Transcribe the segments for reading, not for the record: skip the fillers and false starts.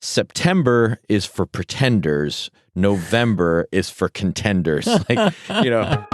September is for pretenders. November is for contenders. Like, you know.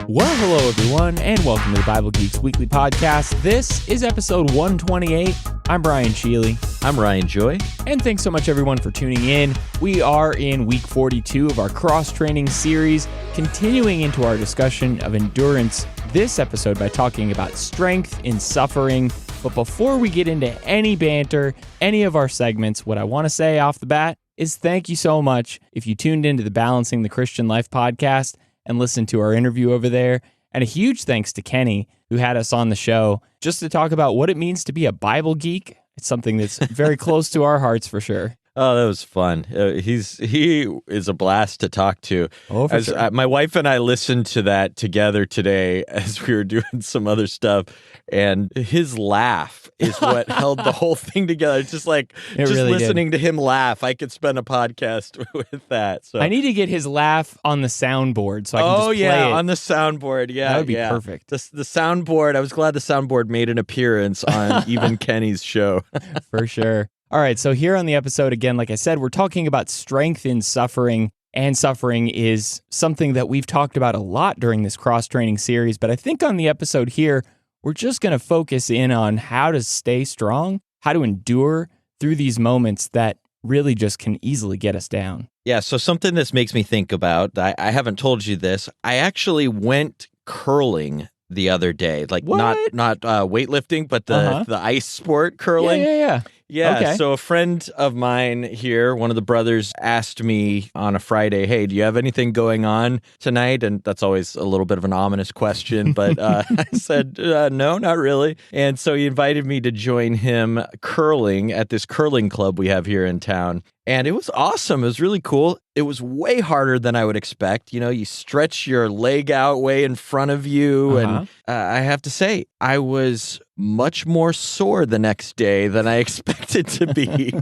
Well, hello, everyone, and welcome to the Bible Geeks Weekly Podcast. This is episode 128. I'm Brian Sheely. I'm Ryan Joy. And thanks so much, everyone, for tuning in. We are in week 42 of our cross-training series, continuing into our discussion of endurance this episode by talking about strength in suffering. But before we get into any banter, any of our segments, what I want to say off the bat is thank you so much if you tuned into the Balancing the Christian Life podcast and listen to our interview over there. And a huge thanks to Kenny, who had us on the show just to talk about what it means to be a Bible geek. It's something that's very close to our hearts for sure. Oh, that was fun. He is a blast to talk to. Oh, for sure. My wife and I listened to that together today as we were doing some other stuff, and his laugh is what held the whole thing together. It's just like really listening to him laugh. I could spend a podcast with that. So I need to get his laugh on the soundboard so I can just play it. On the soundboard. Yeah, that would be perfect. The soundboard. I was glad the soundboard made an appearance on even Kenny's show. For sure. All right, so here on the episode, again, like I said, we're talking about strength in suffering, and suffering is something that we've talked about a lot during this cross-training series, but I think on the episode here, we're just going to focus in on how to stay strong, how to endure through these moments that really just can easily get us down. Yeah, so something this makes me think about, I haven't told you this, I actually went curling the other day, like not weightlifting, but the ice sport curling. Yeah, okay. So a friend of mine here, one of the brothers, asked me on a Friday, hey, do you have anything going on tonight? And that's always a little bit of an ominous question, but I said, no, not really. And so he invited me to join him curling at this curling club we have here in town. And it was awesome. It was really cool. It was way harder than I would expect. You know, you stretch your leg out way in front of you. And I have to say, I was much more sore the next day than I expected to be.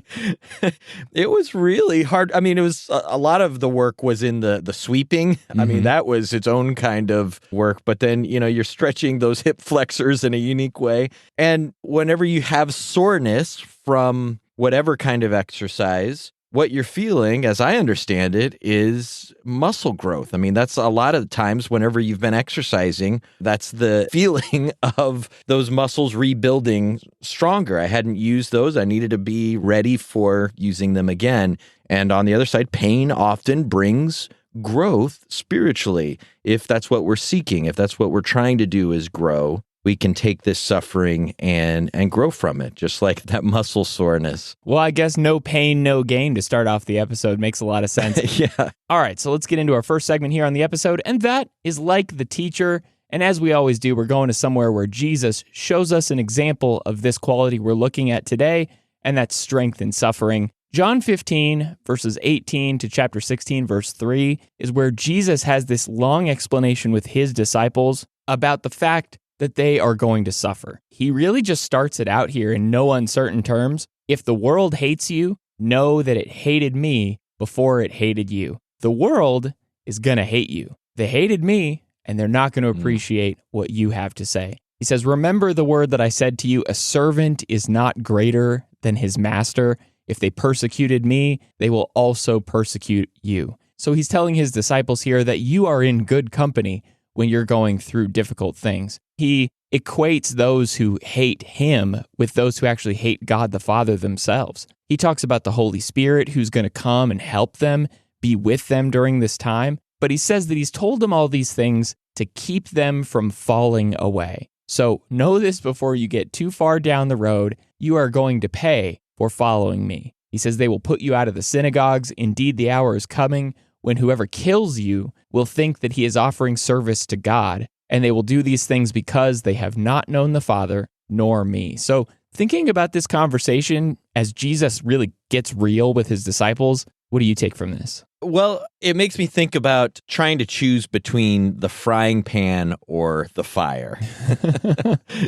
It was really hard. I mean, it was a lot of the work was in the sweeping. I mean, that was its own kind of work. But then, you know, you're stretching those hip flexors in a unique way. And whenever you have soreness from whatever kind of exercise, what you're feeling, as I understand it, is muscle growth. I mean, that's a lot of the times whenever you've been exercising, that's the feeling of those muscles rebuilding stronger. I hadn't used those. I needed to be ready for using them again. And on the other side, pain often brings growth spiritually. If that's what we're seeking, if that's what we're trying to do is grow, we can take this suffering and grow from it, just like that muscle soreness. Well, I guess no pain, no gain to start off the episode makes a lot of sense. Yeah. All right, so let's get into our first segment here on the episode, and that is Like the Teacher. And as we always do, we're going to somewhere where Jesus shows us an example of this quality we're looking at today, and that's strength in suffering. John 15, verses 18 to chapter 16, verse 3, is where Jesus has this long explanation with his disciples about the fact that they are going to suffer. He really just starts it out here in no uncertain terms. If the world hates you, know that it hated me before it hated you. The world is going to hate you. They hated me, and they're not going to appreciate what you have to say. He says, remember the word that I said to you, a servant is not greater than his master. If they persecuted me, they will also persecute you. So he's telling his disciples here that you are in good company when you're going through difficult things. He equates those who hate him with those who actually hate God the Father themselves. He talks about the Holy Spirit who's going to come and help them, be with them during this time. But he says that he's told them all these things to keep them from falling away. So know this before you get too far down the road. You are going to pay for following me. He says they will put you out of the synagogues. Indeed, the hour is coming when whoever kills you will think that he is offering service to God. And they will do these things because they have not known the Father nor me. So thinking about this conversation as Jesus really gets real with his disciples, what do you take from this? Well, it makes me think about trying to choose between the frying pan or the fire.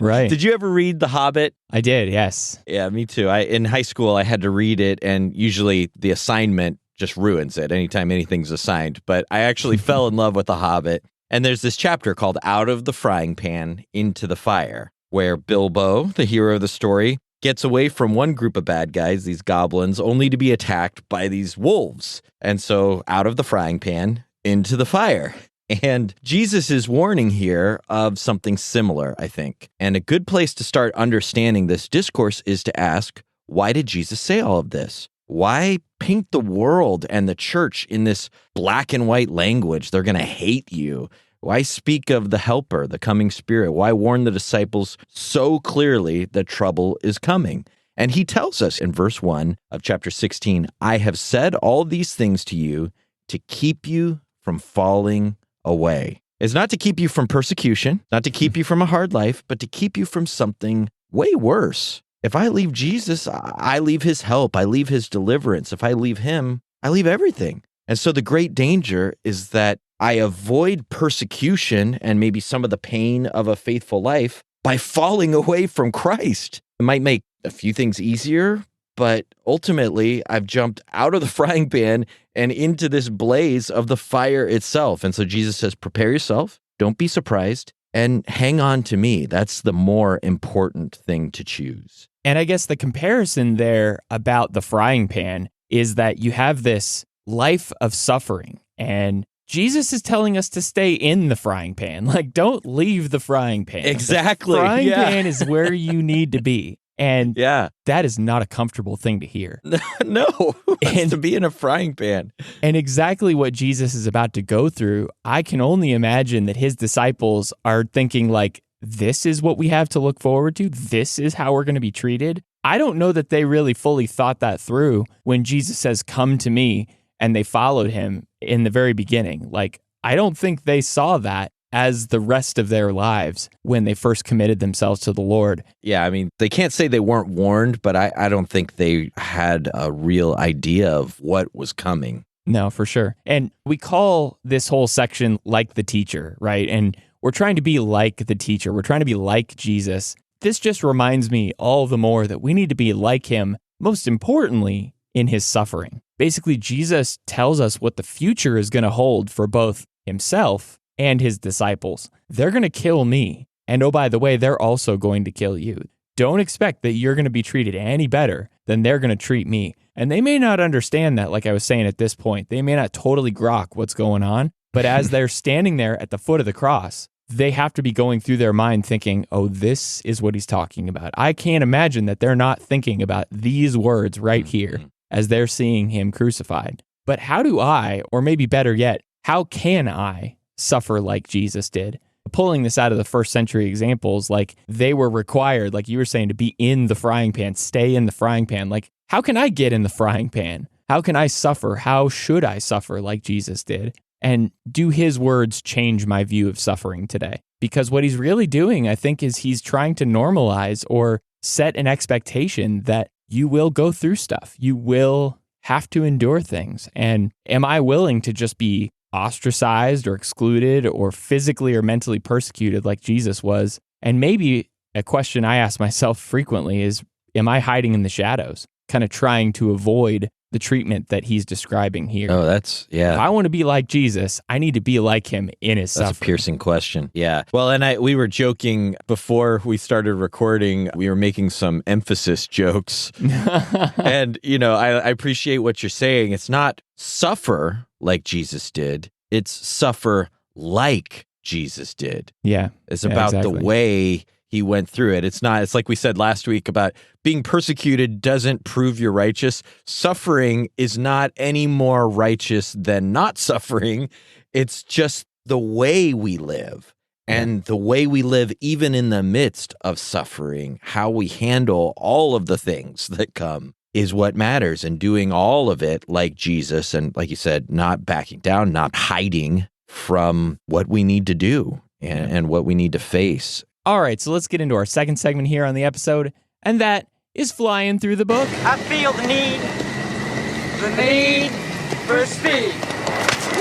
Right. Did you ever read The Hobbit? I did, yes. Yeah, me too. In high school, I had to read it, and usually the assignment just ruins it anytime anything's assigned. But I actually fell in love with The Hobbit. And there's this chapter called Out of the Frying Pan into the Fire. where Bilbo, the hero of the story, gets away from one group of bad guys, these goblins, only to be attacked by these wolves. And so out of the frying pan into the fire. And Jesus is warning here of something similar, I think. And a good place to start understanding this discourse is to ask, why did Jesus say all of this? Why paint the world and the church in this black and white language? They're going to hate you. Why speak of the Helper, the coming Spirit? Why warn the disciples so clearly that trouble is coming? And he tells us in verse 1 of chapter 16, I have said all these things to you to keep you from falling away. It's not to keep you from persecution, not to keep you from a hard life, but to keep you from something way worse. If I leave Jesus, I leave his help. I leave his deliverance. If I leave him, I leave everything. And so the great danger is that I avoid persecution and maybe some of the pain of a faithful life by falling away from Christ. It might make a few things easier, but ultimately I've jumped out of the frying pan and into this blaze of the fire itself. And so Jesus says, prepare yourself, don't be surprised, and hang on to me. That's the more important thing to choose. And I guess the comparison there about the frying pan is that you have this life of suffering, and Jesus is telling us to stay in the frying pan. Like, don't leave the frying pan. Exactly. The frying pan is where you need to be. And that is not a comfortable thing to hear. No, and to be in a frying pan. And exactly what Jesus is about to go through, I can only imagine that his disciples are thinking like, this is what we have to look forward to. This is how we're going to be treated. I don't know that they really fully thought that through when Jesus says, come to me, and they followed him in the very beginning. Like, I don't think they saw that as the rest of their lives when they first committed themselves to the Lord. Yeah, I mean, they can't say they weren't warned, but I don't think they had a real idea of what was coming. No, for sure. And we call this whole section like the teacher, right? And we're trying to be like the teacher. We're trying to be like Jesus. This just reminds me all the more that we need to be like him, most importantly, in his suffering. Basically, Jesus tells us what the future is going to hold for both himself and his disciples. They're going to kill me. And oh, by the way, they're also going to kill you. Don't expect that you're going to be treated any better than they're going to treat me. And they may not understand that, like I was saying at this point. They may not totally grok what's going on. But as they're standing there at the foot of the cross, they have to be going through their mind thinking, oh, this is what he's talking about. I can't imagine that they're not thinking about these words right here as they're seeing him crucified. But how do I, or maybe better yet, how can I suffer like Jesus did? Pulling this out of the first century examples, like they were required, like you were saying, to be in the frying pan, stay in the frying pan. Like, how can I get in the frying pan? How can I suffer? How should I suffer like Jesus did? And do his words change my view of suffering today? Because what he's really doing, I think, is he's trying to normalize or set an expectation that you will go through stuff. You will have to endure things. And am I willing to just be ostracized or excluded or physically or mentally persecuted like Jesus was? And maybe a question I ask myself frequently is, am I hiding in the shadows, kind of trying to avoid the treatment that he's describing here? Oh, If I want to be like Jesus, I need to be like him in his suffering. That's a piercing question. Yeah. Well, and we were joking before we started recording, we were making some emphasis jokes. And, I appreciate what you're saying. It's not suffer like Jesus did. It's suffer like Jesus did. Yeah. It's about the way he went through it. It's like we said last week about being persecuted doesn't prove you're righteous. Suffering is not any more righteous than not suffering. It's just the way we live. And the way we live, even in the midst of suffering, how we handle all of the things that come is what matters. And doing all of it like Jesus, and like you said, not backing down, not hiding from what we need to do and what we need to face. All right, so let's get into our second segment here on the episode, and that is flying through the book. I feel the need for speed.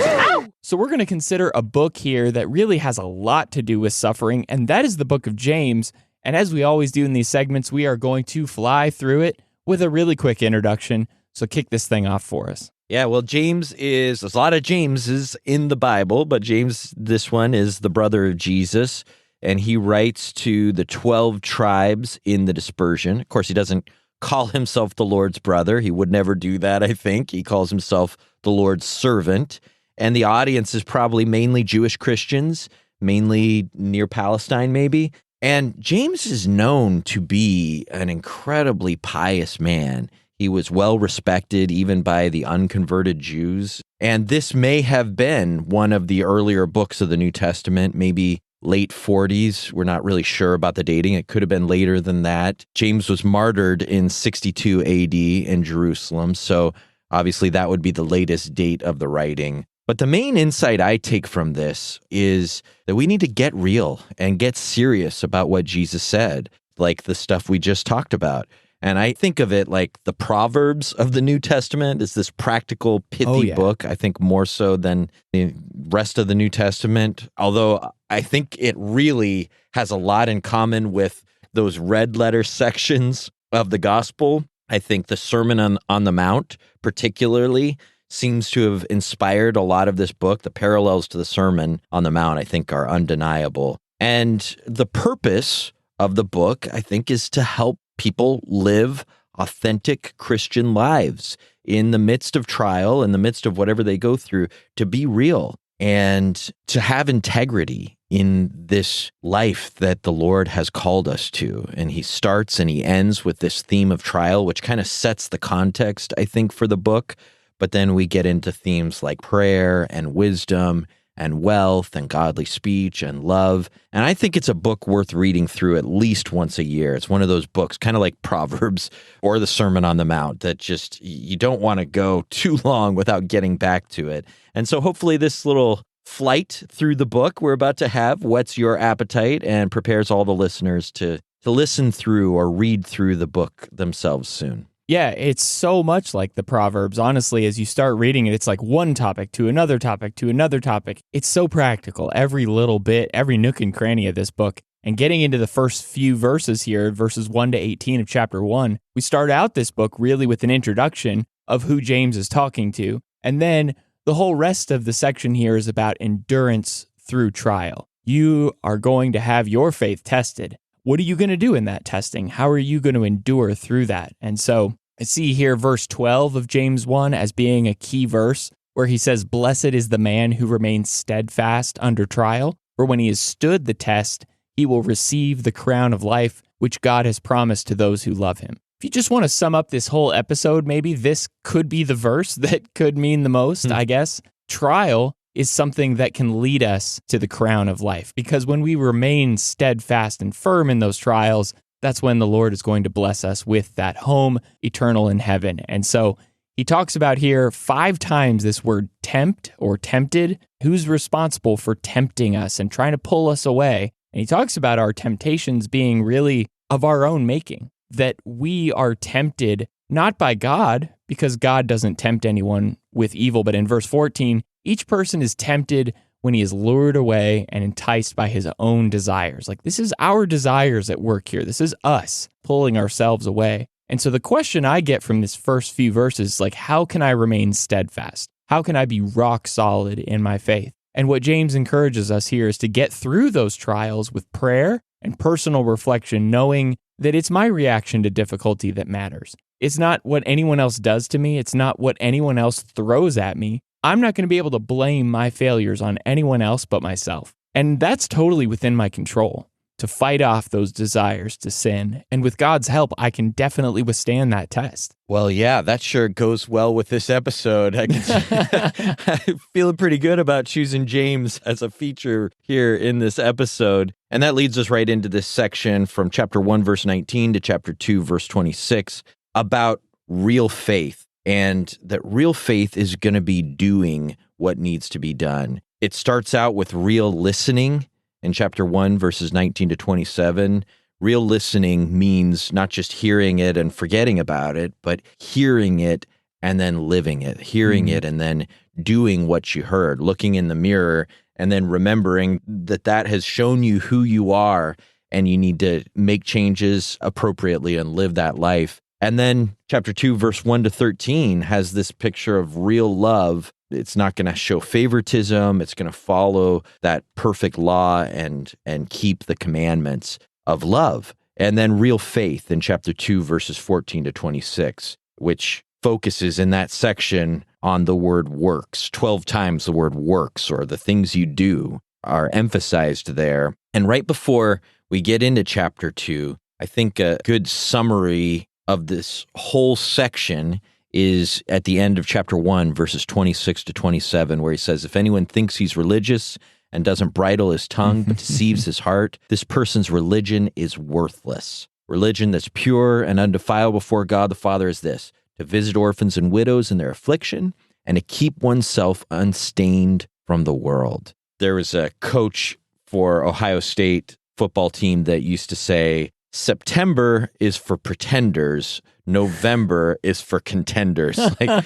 Ow! So we're going to consider a book here that really has a lot to do with suffering, and that is the book of James. And as we always do in these segments, we are going to fly through it with a really quick introduction. So kick this thing off for us. Yeah, well, there's a lot of Jameses in the Bible, but James, this one, is the brother of Jesus. and he writes to the 12 tribes in the dispersion. Of course, he doesn't call himself the Lord's brother. He would never do that, I think. He calls himself the Lord's servant. And the audience is probably mainly Jewish Christians, mainly near Palestine, maybe. And James is known to be an incredibly pious man. He was well respected even by the unconverted Jews. And this may have been one of the earlier books of the New Testament, maybe late 40s. We're not really sure about the dating. It could have been later than that. James was martyred in 62 AD in Jerusalem. So obviously that would be the latest date of the writing. But the main insight I take from this is that we need to get real and get serious about what Jesus said, like the stuff we just talked about. And I think of it like the Proverbs of the New Testament is this practical, pithy book, I think more so than the rest of the New Testament. Although I think it really has a lot in common with those red letter sections of the gospel. I think the Sermon on the Mount particularly seems to have inspired a lot of this book. The parallels to the Sermon on the Mount, I think, are undeniable. And the purpose of the book, I think, is to help people live authentic Christian lives in the midst of trial, in the midst of whatever they go through, to be real and to have integrity in this life that the Lord has called us to. And he starts and he ends with this theme of trial, which kind of sets the context, I think, for the book. But then we get into themes like prayer and wisdom and wealth and godly speech and love. And I think it's a book worth reading through at least once a year. It's one of those books, kind of like Proverbs or the Sermon on the Mount, that just you don't want to go too long without getting back to it. And so hopefully this little flight through the book we're about to have whets your appetite and prepares all the listeners to listen through or read through the book themselves soon. Yeah, it's so much like the Proverbs. Honestly, as you start reading it, it's like one topic to another topic to another topic. It's so practical. Every little bit, every nook and cranny of this book. And getting into the first few verses here, verses 1 to 18 of chapter 1, we start out this book really with an introduction of who James is talking to. And then the whole rest of the section here is about endurance through trial. You are going to have your faith tested. What are you going to do in that testing? How are you going to endure through that? And so I see here verse 12 of James 1 as being a key verse where he says, "Blessed is the man who remains steadfast under trial, for when he has stood the test, he will receive the crown of life, which God has promised to those who love him." If you just want to sum up this whole episode, maybe this could be the verse that could mean the most, I guess. Trial is something that can lead us to the crown of life. Because when we remain steadfast and firm in those trials, that's when the Lord is going to bless us with that home eternal in heaven. And so he talks about here 5 times this word tempt or tempted. Who's responsible for tempting us and trying to pull us away? And he talks about our temptations being really of our own making, that we are tempted not by God, because God doesn't tempt anyone with evil. But in verse 14, each person is tempted when he is lured away and enticed by his own desires. Like, this is our desires at work here. This is us pulling ourselves away. And so the question I get from this first few verses is like, how can I remain steadfast? How can I be rock solid in my faith? And what James encourages us here is to get through those trials with prayer and personal reflection, knowing that it's my reaction to difficulty that matters. It's not what anyone else does to me. It's not what anyone else throws at me. I'm not going to be able to blame my failures on anyone else but myself. And that's totally within my control, to fight off those desires to sin. And with God's help, I can definitely withstand that test. Well, yeah, that sure goes well with this episode. I'm feeling pretty good about choosing James as a feature here in this episode. And that leads us right into this section from chapter 1, verse 19 to chapter 2, verse 26, about real faith. And that real faith is going to be doing what needs to be done. It starts out with real listening in chapter 1, verses 19 to 27. Real listening means not just hearing it and forgetting about it, but hearing it and then living it, hearing it and then doing what you heard, looking in the mirror and then remembering that that has shown you who you are and you need to make changes appropriately and live that life. And then chapter 2, verse 1 to 13 has this picture of real love It's not going to show favoritism. It's going to follow that perfect law and keep the commandments of love. And then real faith in chapter 2, verses 14 to 26, which focuses in that section on the word works. 12 times the word works, or the things you do, are emphasized there. And right before we get into chapter 2, I think a good summary of this whole section is at the end of chapter 1, verses 26 to 27, where he says, if anyone thinks he's religious and doesn't bridle his tongue but deceives his heart, this person's religion is worthless. Religion that's pure and undefiled before God the Father is this: to visit orphans and widows in their affliction and to keep oneself unstained from the world. There was a coach for Ohio State football team that used to say, September is for pretenders, November is for contenders. Like,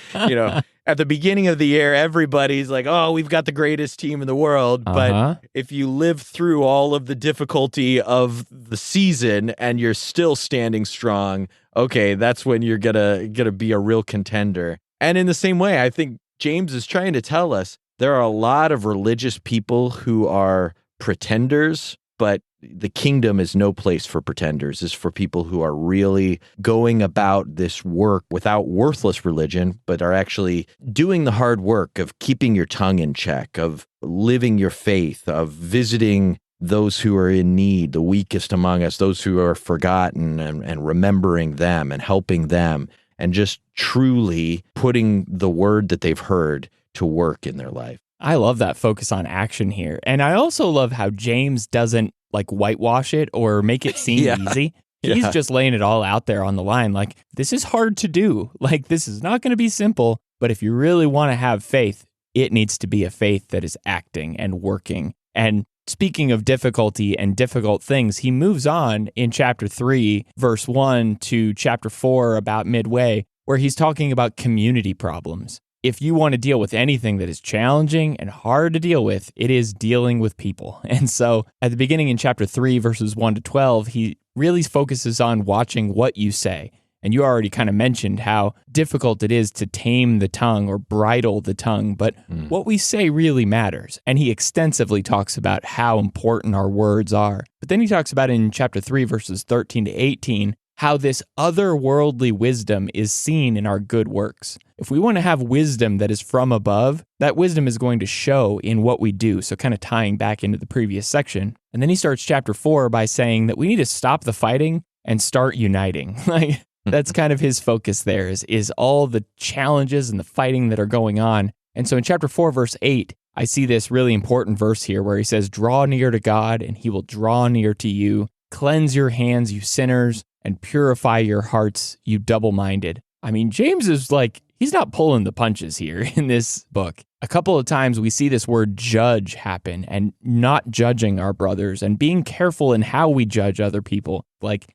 at the beginning of the year, everybody's like, oh, we've got the greatest team in the world. But if you live through all of the difficulty of the season and you're still standing strong, okay, that's when you're gonna be a real contender. And in the same way, I think James is trying to tell us there are a lot of religious people who are pretenders, but the kingdom is no place for pretenders. It's for people who are really going about this work without worthless religion, but are actually doing the hard work of keeping your tongue in check, of living your faith, of visiting those who are in need, the weakest among us, those who are forgotten, and remembering them and helping them, and just truly putting the word that they've heard to work in their life. I love that focus on action here. And I also love how James doesn't whitewash it or make it seem easy. He's just laying it all out there on the line. Like, this is hard to do. Like, this is not going to be simple. But if you really want to have faith, it needs to be a faith that is acting and working. And speaking of difficulty and difficult things, he moves on in chapter 3, verse 1 to chapter 4, about midway, where he's talking about community problems. If you want to deal with anything that is challenging and hard to deal with, it is dealing with people. And so at the beginning in chapter 3, verses 1 to 12, he really focuses on watching what you say. And you already kind of mentioned how difficult it is to tame the tongue or bridle the tongue, but what we say really matters. And he extensively talks about how important our words are. But then he talks about in chapter 3, verses 13 to 18, how this otherworldly wisdom is seen in our good works. If we want to have wisdom that is from above, that wisdom is going to show in what we do. So kind of tying back into the previous section. And then he starts chapter 4 by saying that we need to stop the fighting and start uniting. That's kind of his focus there is all the challenges and the fighting that are going on. And so in chapter 4, verse 8, I see this really important verse here where he says, draw near to God and he will draw near to you. Cleanse your hands, you sinners, and purify your hearts, you double-minded. I mean, James is he's not pulling the punches here in this book. A couple of times we see this word judge happen, and not judging our brothers and being careful in how we judge other people.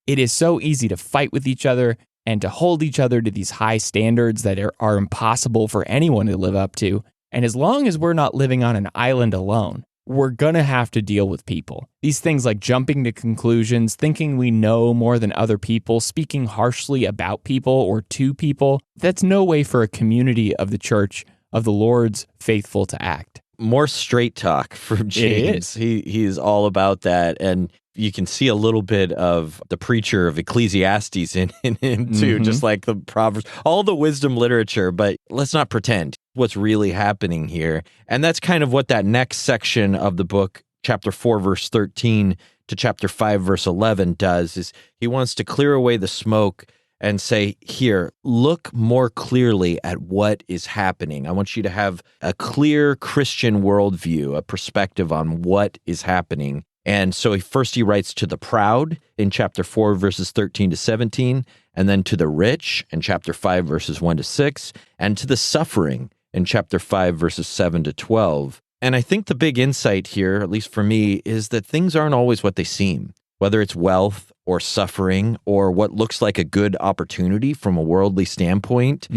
It is so easy to fight with each other and to hold each other to these high standards that are impossible for anyone to live up to. And as long as we're not living on an island alone, we're going to have to deal with people. These things like jumping to conclusions, thinking we know more than other people, speaking harshly about people or to people, that's no way for a community of the church of the Lord's faithful to act. More straight talk from James. He's all about that. And you can see a little bit of the preacher of Ecclesiastes in him too, just like the Proverbs, all the wisdom literature, but let's not pretend what's really happening here. And that's kind of what that next section of the book, chapter 4, verse 13 to chapter 5, verse 11 does, is he wants to clear away the smoke and say, here, look more clearly at what is happening. I want you to have a clear Christian worldview, a perspective on what is happening. And so he writes to the proud in chapter 4, verses 13 to 17, and then to the rich in chapter 5, verses 1 to 6, and to the suffering in chapter 5, verses 7 to 12. And I think the big insight here, at least for me, is that things aren't always what they seem, whether it's wealth or suffering or what looks like a good opportunity from a worldly standpoint.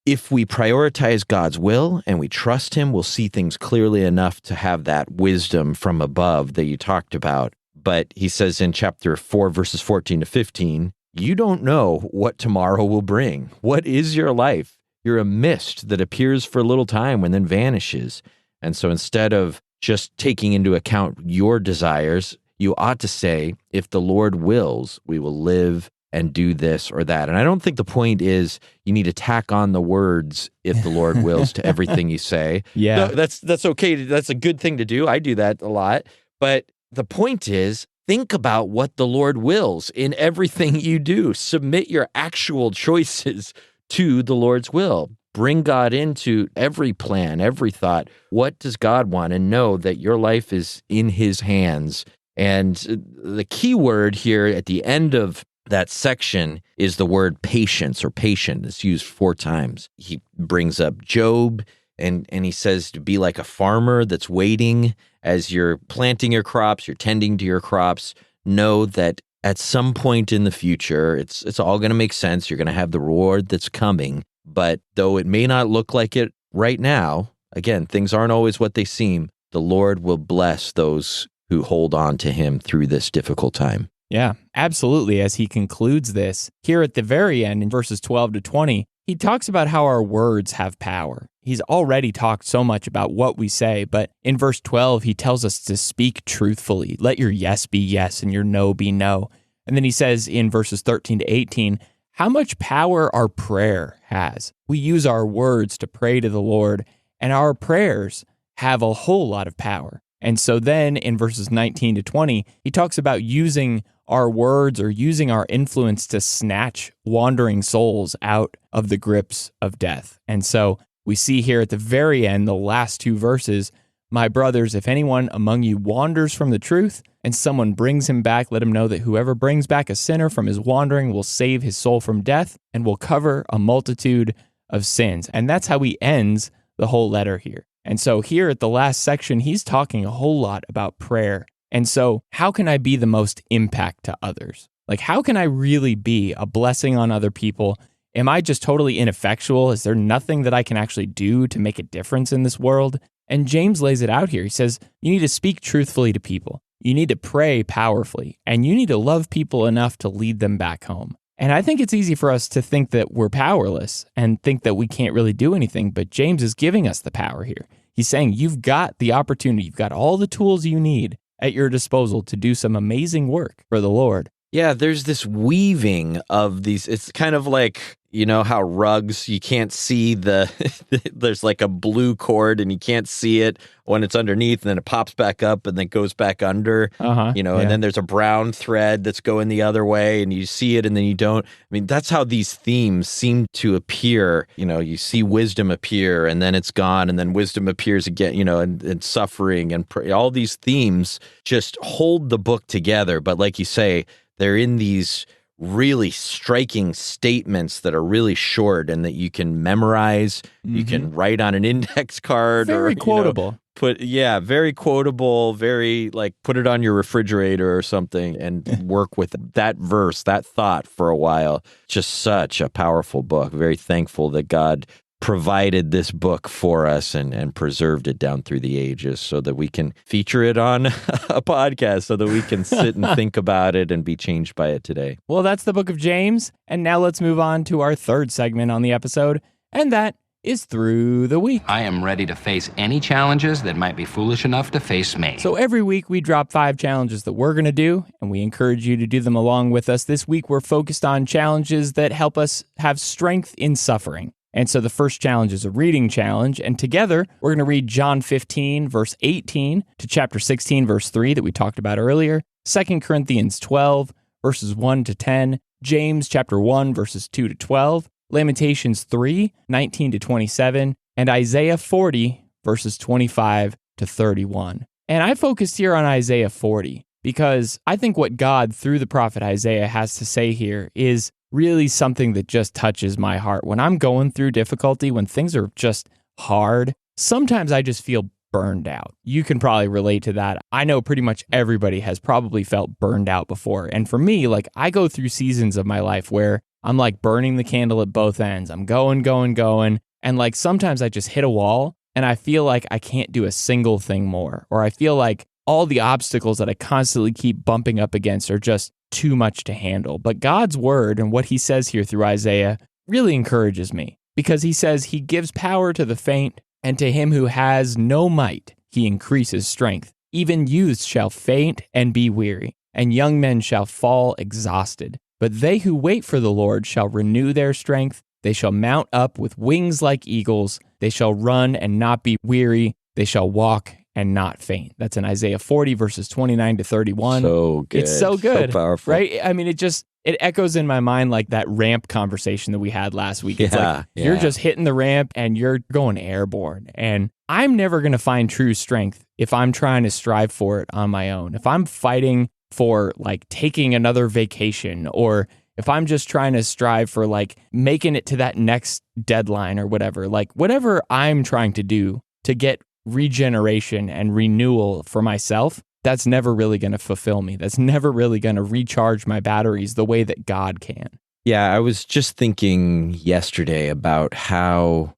If we prioritize God's will and we trust him, we'll see things clearly enough to have that wisdom from above that you talked about. But he says in chapter 4, verses 14 to 15, you don't know what tomorrow will bring. What is your life? you're a mist that appears for a little time and then vanishes. And so instead of just taking into account your desires, you ought to say, if the Lord wills, we will live and do this or that. And I don't think the point is you need to tack on the words, if the Lord wills, to everything you say. Yeah. No, that's okay. That's a good thing to do. I do that a lot. But the point is, think about what the Lord wills in everything you do. Submit your actual choices to the Lord's will. Bring God into every plan, every thought. What does God want? And know that your life is in his hands. And the key word here at the end of that section is the word patience or patient. It's used 4 times. He brings up Job, and he says to be like a farmer that's waiting as you're planting your crops, you're tending to your crops. Know that at some point in the future, it's all going to make sense. You're going to have the reward that's coming. But though it may not look like it right now, again, things aren't always what they seem. The Lord will bless those who hold on to him through this difficult time. Yeah, absolutely. As he concludes this, here at the very end in verses 12 to 20, he talks about how our words have power. He's already talked so much about what we say, but in verse 12, he tells us to speak truthfully. Let your yes be yes and your no be no. And then he says in verses 13 to 18, how much power our prayer has. We use our words to pray to the Lord, and our prayers have a whole lot of power. And so then in verses 19 to 20, he talks about using our words or using our influence to snatch wandering souls out of the grips of death. And so we see here at the very end, the last 2 verses, my brothers, if anyone among you wanders from the truth and someone brings him back, let him know that whoever brings back a sinner from his wandering will save his soul from death and will cover a multitude of sins. And that's how he ends the whole letter here. And so here at the last section, he's talking a whole lot about prayer. And so how can I be the most impact to others? Like, how can I really be a blessing on other people? Am I just totally ineffectual? Is there nothing that I can actually do to make a difference in this world? And James lays it out here. He says, you need to speak truthfully to people. You need to pray powerfully, and you need to love people enough to lead them back home. And I think it's easy for us to think that we're powerless and think that we can't really do anything, but James is giving us the power here. He's saying you've got the opportunity, you've got all the tools you need at your disposal to do some amazing work for the Lord. Yeah, there's this weaving of these. It's kind of like, you know, how rugs, you can't see there's like a blue cord and you can't see it when it's underneath, and then it pops back up and then goes back under, and then there's a brown thread that's going the other way and you see it and then you don't. I mean, that's how these themes seem to appear. You know, you see wisdom appear and then it's gone, and then wisdom appears again, and suffering and all these themes just hold the book together. But like you say, they're in these really striking statements that are really short and that you can memorize, you can write on an index card. Very quotable. Very quotable, very put it on your refrigerator or something and work with that verse, that thought for a while. Just such a powerful book. Very thankful that God provided this book for us and preserved it down through the ages so that we can feature it on a podcast, so that we can sit and think about it and be changed by it today. Well, that's the book of James. And now let's move on to our third segment on the episode, and that is Through the Week. I am ready to face any challenges that might be foolish enough to face me. So every week we drop 5 challenges that we're going to do, and we encourage you to do them along with us. This week we're focused on challenges that help us have strength in suffering. And so the first challenge is a reading challenge, and together we're going to read John 15, verse 18 to chapter 16, verse 3 that we talked about earlier, 2 Corinthians 12, verses 1 to 10, James chapter 1, verses 2 to 12, Lamentations 3, 19 to 27, and Isaiah 40, verses 25 to 31. And I focused here on Isaiah 40 because I think what God, through the prophet Isaiah, has to say here is really something that just touches my heart. When I'm going through difficulty, when things are just hard, sometimes I just feel burned out. You can probably relate to that. I know pretty much everybody has probably felt burned out before. And for me, I go through seasons of my life where I'm burning the candle at both ends. I'm going. And sometimes I just hit a wall and I feel like I can't do a single thing more. Or I feel like all the obstacles that I constantly keep bumping up against are just too much to handle. But God's word and what he says here through Isaiah really encourages me, because he says he gives power to the faint, and to him who has no might, he increases strength. Even youths shall faint and be weary, and young men shall fall exhausted. But they who wait for the Lord shall renew their strength. They shall mount up with wings like eagles. They shall run and not be weary. They shall walk and not faint. That's in Isaiah 40, verses 29 to 31. So good. It's so good. So powerful. Right? I mean, it echoes in my mind like that ramp conversation that we had last week. It's like you're just hitting the ramp and you're going airborne. And I'm never going to find true strength if I'm trying to strive for it on my own. If I'm fighting for like taking another vacation, or if I'm just trying to strive for like making it to that next deadline or whatever, like whatever I'm trying to do to get regeneration and renewal for myself, that's never really going to fulfill me. That's never really going to recharge my batteries the way that God can. Yeah, I was just thinking yesterday about how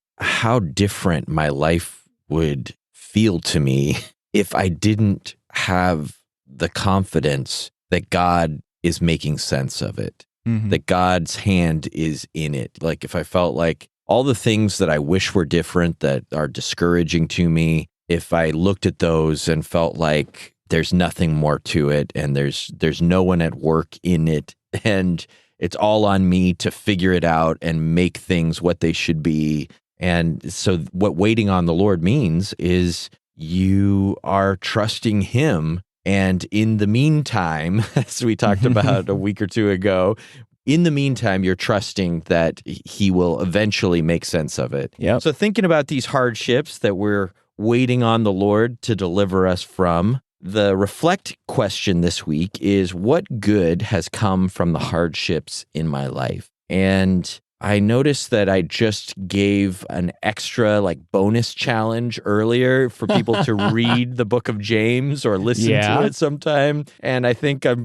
different my life would feel to me if I didn't have the confidence that God is making sense of it, that God's hand is in it. Like if I felt like all the things that I wish were different, that are discouraging to me, if I looked at those and felt like there's nothing more to it and there's no one at work in it and it's all on me to figure it out and make things what they should be. And so what waiting on the Lord means is you are trusting him. And in the meantime, as we talked about a week or two ago, in the meantime, you're trusting that he will eventually make sense of it. Yep. So thinking about these hardships that we're waiting on the Lord to deliver us from, the reflect question this week is, what good has come from the hardships in my life? And I noticed that I just gave an extra like bonus challenge earlier for people to read the book of James or listen to it sometime. And I think I'm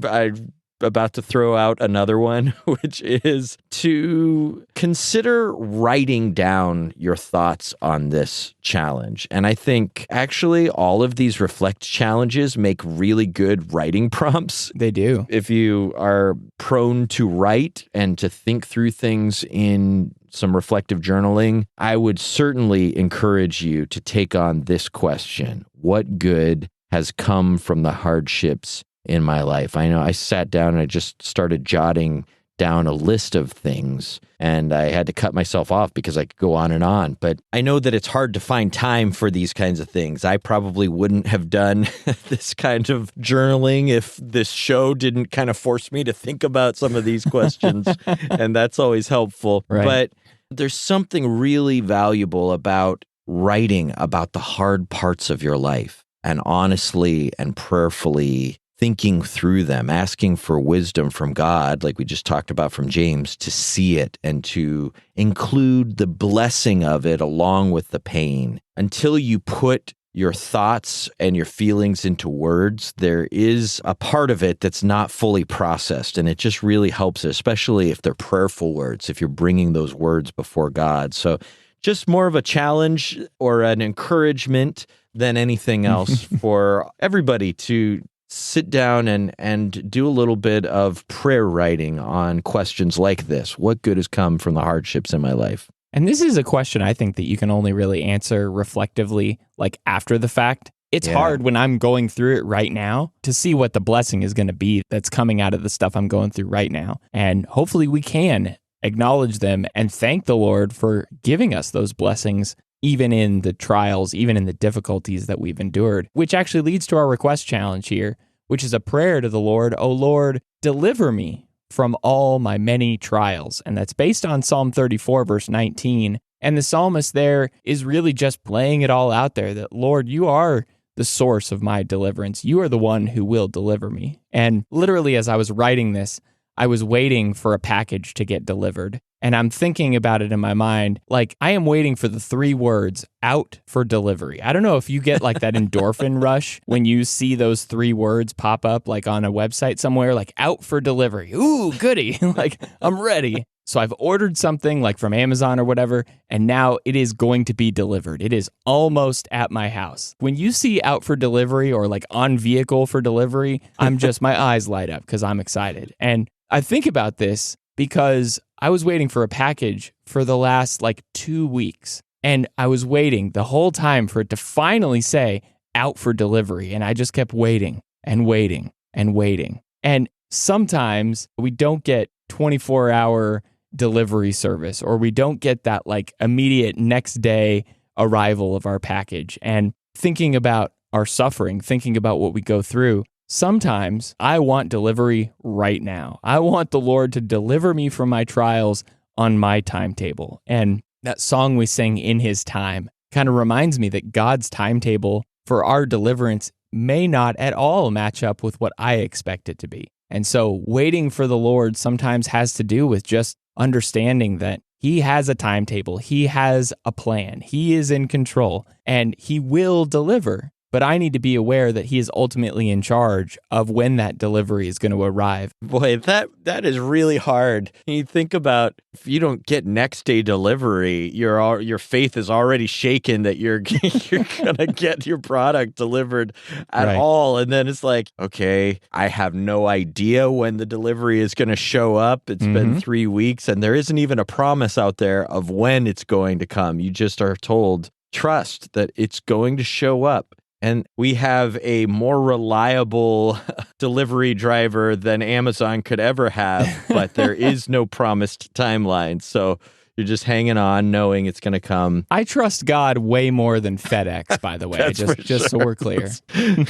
about to throw out another one, which is to consider writing down your thoughts on this challenge. And I think actually all of these reflect challenges make really good writing prompts. They do. If you are prone to write and to think through things in some reflective journaling, I would certainly encourage you to take on this question: what good has come from the hardships in my life? I know I sat down and I just started jotting down a list of things, and I had to cut myself off because I could go on and on. But I know that it's hard to find time for these kinds of things. I probably wouldn't have done this kind of journaling if this show didn't kind of force me to think about some of these questions, and that's always helpful. Right. But there's something really valuable about writing about the hard parts of your life and honestly and prayerfully thinking through them, asking for wisdom from God, like we just talked about from James, to see it and to include the blessing of it along with the pain. Until you put your thoughts and your feelings into words, there is a part of it that's not fully processed, and it just really helps, especially if they're prayerful words, if you're bringing those words before God. So just more of a challenge or an encouragement than anything else for everybody to sit down and do a little bit of prayer writing on questions like this. What good has come from the hardships in my life? And this is a question I think that you can only really answer reflectively, like after the fact. It's hard when I'm going through it right now to see what the blessing is going to be that's coming out of the stuff I'm going through right now. And hopefully we can acknowledge them and thank the Lord for giving us those blessings, even in the trials, even in the difficulties that we've endured, which actually leads to our request challenge here, which is a prayer to the Lord. "O Lord, deliver me from all my many trials." And that's based on Psalm 34, verse 19. And the psalmist there is really just laying it all out there that, Lord, you are the source of my deliverance. You are the one who will deliver me. And literally, as I was writing this, I was waiting for a package to get delivered. And I'm thinking about it in my mind, like I am waiting for the 3 words, "out for delivery." I don't know if you get like that endorphin rush when you see those 3 words pop up like on a website somewhere, like "out for delivery." Ooh, goody. Like I'm ready. So I've ordered something like from Amazon or whatever, and now it is going to be delivered. It is almost at my house. When you see "out for delivery" or like "on vehicle for delivery," my eyes light up because I'm excited. And I think about this because I was waiting for a package for the last 2 weeks. And I was waiting the whole time for it to finally say out for delivery. And I just kept waiting and waiting and waiting. And sometimes we don't get 24-hour delivery service, or we don't get that immediate next day arrival of our package. And thinking about our suffering, thinking about what we go through, sometimes I want delivery right now. I want the Lord to deliver me from my trials on my timetable. And that song we sing, In His Time, kind of reminds me that God's timetable for our deliverance may not at all match up with what I expect it to be. And so waiting for the Lord sometimes has to do with just understanding that He has a timetable, He has a plan, He is in control, and He will deliver. But I need to be aware that He is ultimately in charge of when that delivery is going to arrive. Boy, that is really hard. You think about if you don't get next day delivery, your faith is already shaken that you're gonna get your product delivered at all, and then it's like, okay, I have no idea when the delivery is going to show up. It's been 3 weeks, and there isn't even a promise out there of when it's going to come. You just are told, trust that it's going to show up. And we have a more reliable delivery driver than Amazon could ever have, but there is no promised timeline. So you're just hanging on, knowing it's going to come. I trust God way more than FedEx, by the way, just so we're clear.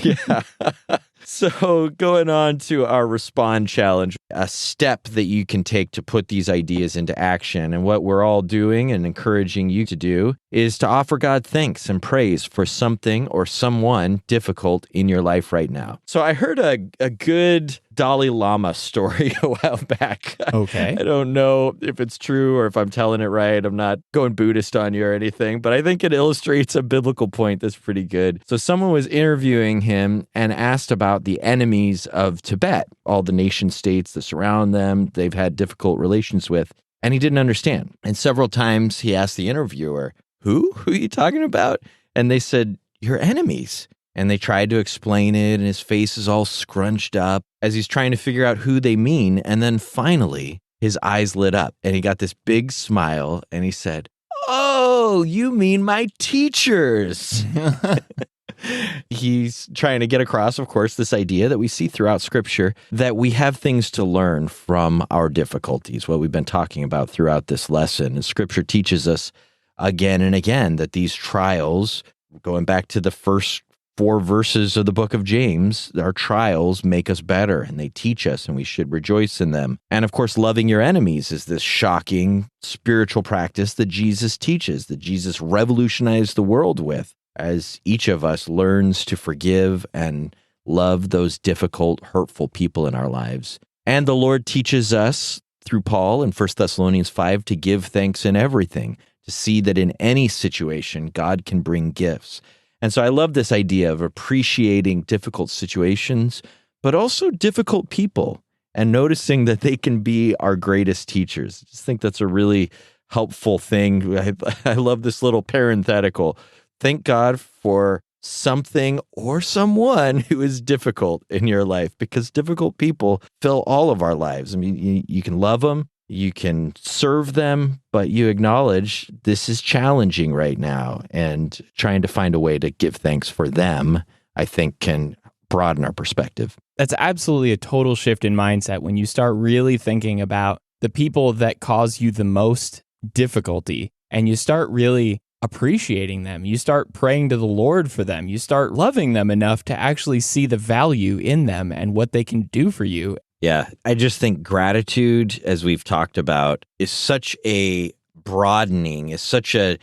Yeah. So going on to our Respond Challenge, a step that you can take to put these ideas into action. And what we're all doing and encouraging you to do is to offer God thanks and praise for something or someone difficult in your life right now. So I heard a good Dalai Lama story a while back. Okay. I don't know if it's true or if I'm telling it right. I'm not going Buddhist on you or anything, but I think it illustrates a biblical point that's pretty good. So someone was interviewing him and asked about the enemies of Tibet, all the nation states that surround them, they've had difficult relations with, and he didn't understand. And several times he asked the interviewer, Who are you talking about? And they said, your enemies. And they tried to explain it, and his face is all scrunched up as he's trying to figure out who they mean. And then finally, his eyes lit up, and he got this big smile, and he said, oh, you mean my teachers. He's trying to get across, of course, this idea that we see throughout Scripture, that we have things to learn from our difficulties, what we've been talking about throughout this lesson. And Scripture teaches us again and again that these trials, going back to the first 4 verses of the book of James, our trials make us better and they teach us, and we should rejoice in them. And of course, loving your enemies is this shocking spiritual practice that Jesus teaches, that Jesus revolutionized the world with, as each of us learns to forgive and love those difficult, hurtful people in our lives. And the Lord teaches us through Paul in 1 Thessalonians 5 to give thanks in everything, to see that in any situation, God can bring gifts. And so I love this idea of appreciating difficult situations, but also difficult people, and noticing that they can be our greatest teachers. I just think that's a really helpful thing. I love this little parenthetical. Thank God for something or someone who is difficult in your life, because difficult people fill all of our lives. I mean, you can love them, you can serve them, but you acknowledge this is challenging right now, and trying to find a way to give thanks for them, I think, can broaden our perspective. That's absolutely a total shift in mindset when you start really thinking about the people that cause you the most difficulty, and you start really appreciating them. You start praying to the Lord for them. You start loving them enough to actually see the value in them and what they can do for you. Yeah, I just think gratitude, as we've talked about, is such a broadening, is such a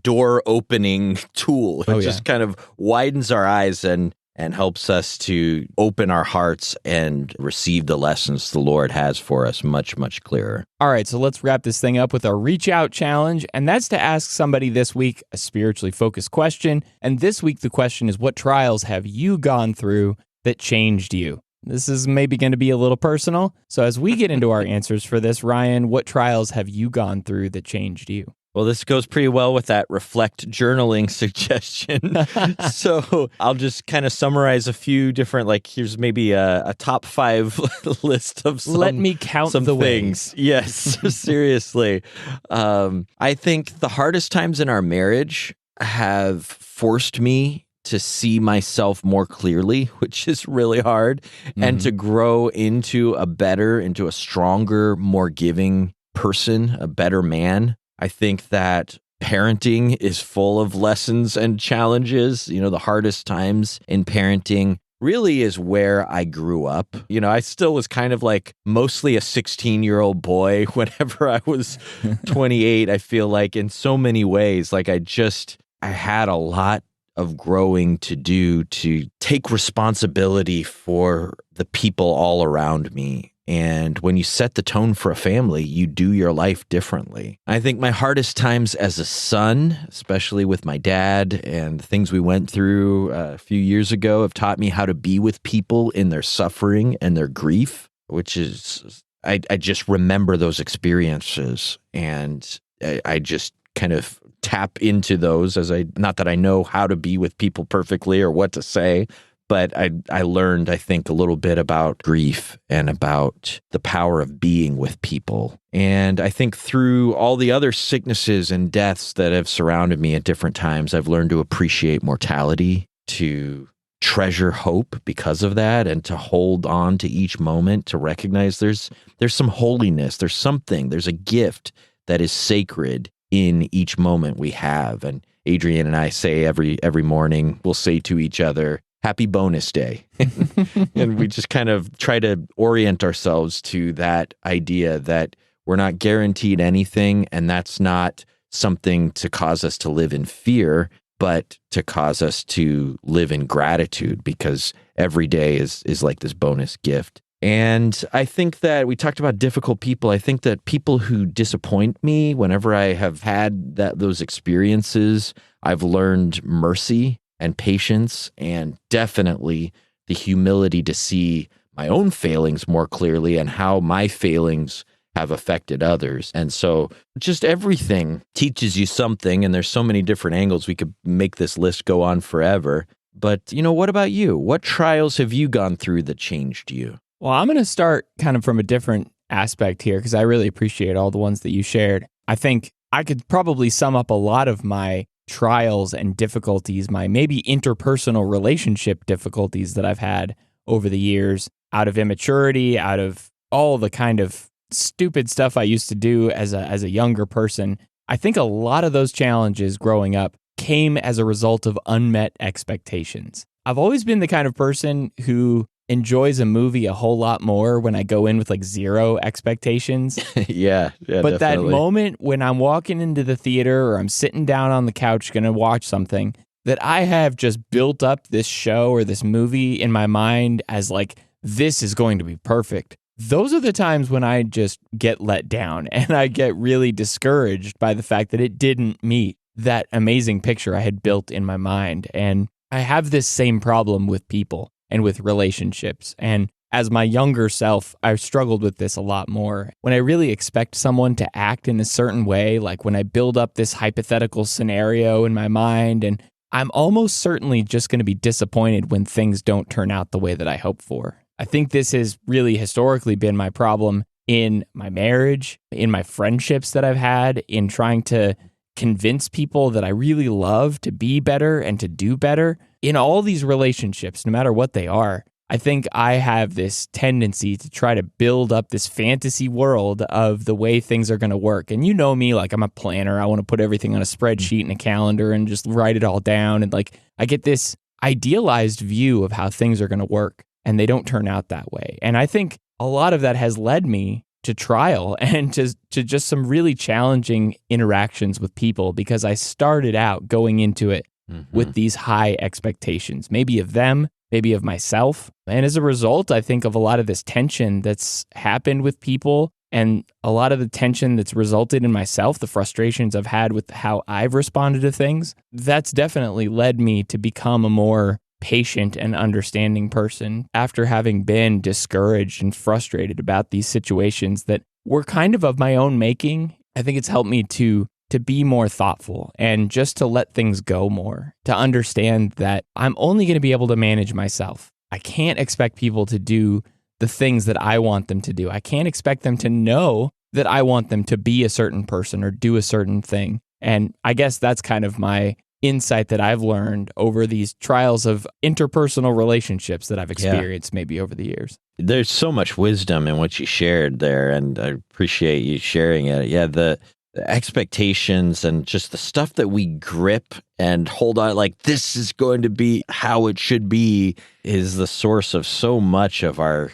door-opening tool. It just kind of widens our eyes and helps us to open our hearts and receive the lessons the Lord has for us much, much clearer. All right, so let's wrap this thing up with our Reach Out Challenge, and that's to ask somebody this week a spiritually focused question. And this week, the question is, what trials have you gone through that changed you? This is maybe going to be a little personal. So as we get into our answers for this, Ryan, what trials have you gone through that changed you? Well, this goes pretty well with that reflect journaling suggestion. So I'll just kind of summarize a few different, like, here's maybe a top 5 list of Let me count some the things. ways. Yes, seriously. I think the hardest times in our marriage have forced me to see myself more clearly, which is really hard, and to grow into a stronger, more giving person, a better man. I think that parenting is full of lessons and challenges. The hardest times in parenting really is where I grew up. I still was kind of like mostly a 16-year-old boy whenever I was 28. I feel like in so many ways, like I had a lot of growing to do to take responsibility for the people all around me. And when you set the tone for a family, you do your life differently. I think my hardest times as a son, especially with my dad and the things we went through a few years ago, have taught me how to be with people in their suffering and their grief, which is, I just remember those experiences, and I just kind of tap into those not that I know how to be with people perfectly or what to say, but I learned, I think, a little bit about grief and about the power of being with people. And I think through all the other sicknesses and deaths that have surrounded me at different times, I've learned to appreciate mortality, to treasure hope because of that, and to hold on to each moment, to recognize there's some holiness, there's a gift that is sacred in each moment we have. And Adrienne and I say every morning, we'll say to each other, happy bonus day. And we just kind of try to orient ourselves to that idea that we're not guaranteed anything, and that's not something to cause us to live in fear, but to cause us to live in gratitude, because every day is like this bonus gift. And I think that we talked about difficult people. I think that people who disappoint me, whenever I have had those experiences, I've learned mercy and patience, and definitely the humility to see my own failings more clearly and how my failings have affected others. And so just everything teaches you something, and there's so many different angles. We could make this list go on forever. But, what about you? What trials have you gone through that changed you? Well, I'm going to start kind of from a different aspect here, because I really appreciate all the ones that you shared. I think I could probably sum up a lot of my trials and difficulties, my maybe interpersonal relationship difficulties that I've had over the years, out of immaturity, out of all the kind of stupid stuff I used to do as a younger person. I think a lot of those challenges growing up came as a result of unmet expectations. I've always been the kind of person who enjoys a movie a whole lot more when I go in with like zero expectations. Yeah, but definitely. That moment when I'm walking into the theater or I'm sitting down on the couch going to watch something, that I have just built up this show or this movie in my mind as like, this is going to be perfect. Those are the times when I just get let down, and I get really discouraged by the fact that it didn't meet that amazing picture I had built in my mind. And I have this same problem with people and with relationships. And as my younger self, I've struggled with this a lot more. When I really expect someone to act in a certain way, like when I build up this hypothetical scenario in my mind, and I'm almost certainly just going to be disappointed when things don't turn out the way that I hope for. I think this has really historically been my problem in my marriage, in my friendships that I've had, in trying to convince people that I really love to be better and to do better. In all these relationships, no matter what they are, I think I have this tendency to try to build up this fantasy world of the way things are going to work. And you know me, like I'm a planner. I want to put everything on a spreadsheet and a calendar and just write it all down. And like I get this idealized view of how things are going to work, and they don't turn out that way. And I think a lot of that has led me to trial and to just some really challenging interactions with people, because I started out going into it with these high expectations, maybe of them, maybe of myself. And as a result, I think of a lot of this tension that's happened with people, and a lot of the tension that's resulted in myself, the frustrations I've had with how I've responded to things. That's definitely led me to become a more patient and understanding person after having been discouraged and frustrated about these situations that were kind of my own making. I think it's helped me to to be more thoughtful and just to let things go more, to understand that I'm only going to be able to manage myself. I can't expect people to do the things that I want them to do. I can't expect them to know that I want them to be a certain person or do a certain thing. And I guess that's kind of my insight that I've learned over these trials of interpersonal relationships that I've experienced maybe over the years. There's so much wisdom in what you shared there, and I appreciate you sharing it. Yeah, the expectations and just the stuff that we grip and hold on, like this is going to be how it should be, is the source of so much of our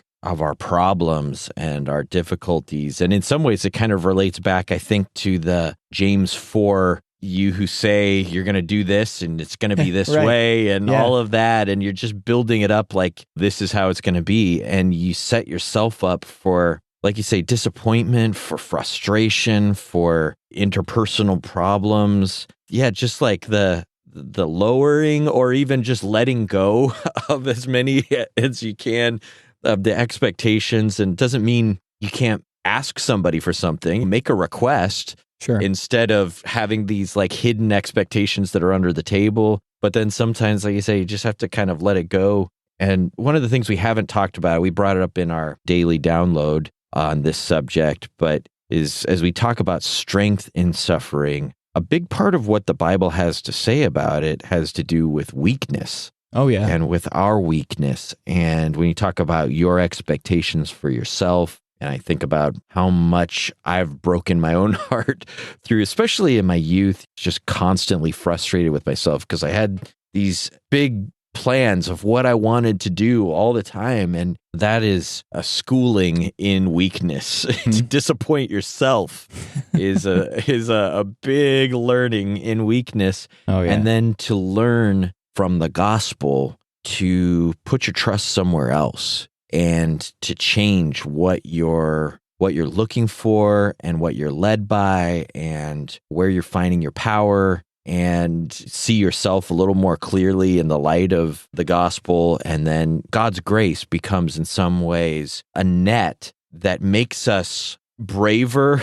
problems and our difficulties. And in some ways, it kind of relates back, I think, to the James 4, you who say you're going to do this and it's going to be this right. way and all of that. And you're just building it up like this is how it's going to be. And you set yourself up for, like you say, disappointment, for frustration, for interpersonal problems. Yeah, just like the lowering or even just letting go of as many as you can of the expectations. And it doesn't mean you can't ask somebody for something, make a request. Sure. Instead of having these like hidden expectations that are under the table. But then sometimes, like you say, you just have to kind of let it go. And one of the things we haven't talked about, we brought it up in our daily download on this subject, but is as we talk about strength in suffering, a big part of what the Bible has to say about it has to do with weakness. Oh, yeah. And with our weakness. And when you talk about your expectations for yourself, and I think about how much I've broken my own heart through, especially in my youth, just constantly frustrated with myself because I had these big plans of what I wanted to do all the time. And that is a schooling in weakness. To disappoint yourself is a big learning in weakness. Oh, yeah. And then to learn from the gospel to put your trust somewhere else. And to change what you're looking for and what you're led by and where you're finding your power and see yourself a little more clearly in the light of the gospel. And then God's grace becomes in some ways a net that makes us braver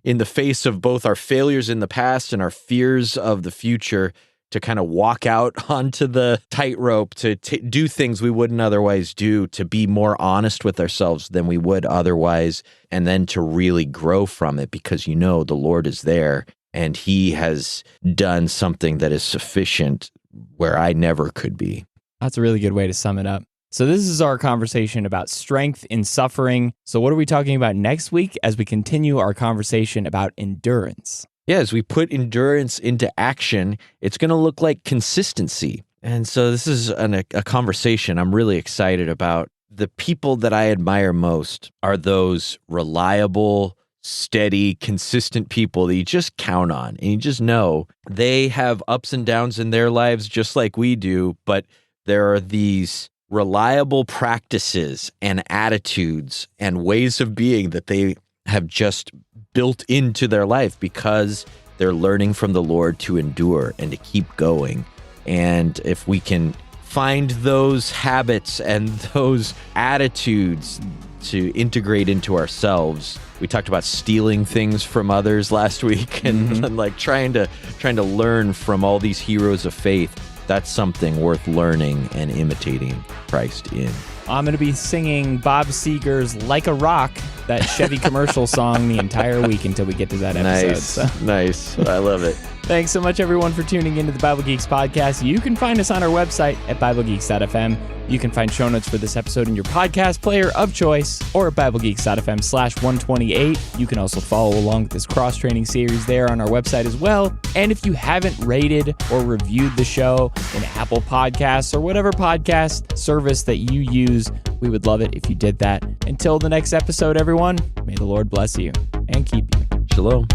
in the face of both our failures in the past and our fears of the future, to kind of walk out onto the tightrope, to do things we wouldn't otherwise do, to be more honest with ourselves than we would otherwise, and then to really grow from it because you know the Lord is there and He has done something that is sufficient where I never could be. That's a really good way to sum it up. So this is our conversation about strength in suffering. So what are we talking about next week as we continue our conversation about endurance? Yeah, as we put endurance into action, it's going to look like consistency. And so this is a conversation I'm really excited about. The people that I admire most are those reliable, steady, consistent people that you just count on. And you just know they have ups and downs in their lives just like we do, but there are these reliable practices and attitudes and ways of being that they have just built into their life because they're learning from the Lord to endure and to keep going. And if we can find those habits and those attitudes to integrate into ourselves, we talked about stealing things from others last week and like trying to learn from all these heroes of faith. That's something worth learning and imitating Christ in. I'm going to be singing Bob Seger's Like a Rock, that Chevy commercial song, the entire week until we get to that episode. Nice. I love it. Thanks so much, everyone, for tuning into the Bible Geeks podcast. You can find us on our website at BibleGeeks.fm. You can find show notes for this episode in your podcast player of choice or at BibleGeeks.fm/128. You can also follow along with this cross-training series there on our website as well. And if you haven't rated or reviewed the show in Apple Podcasts or whatever podcast service that you use, we would love it if you did that. Until the next episode, everyone, may the Lord bless you and keep you. Shalom.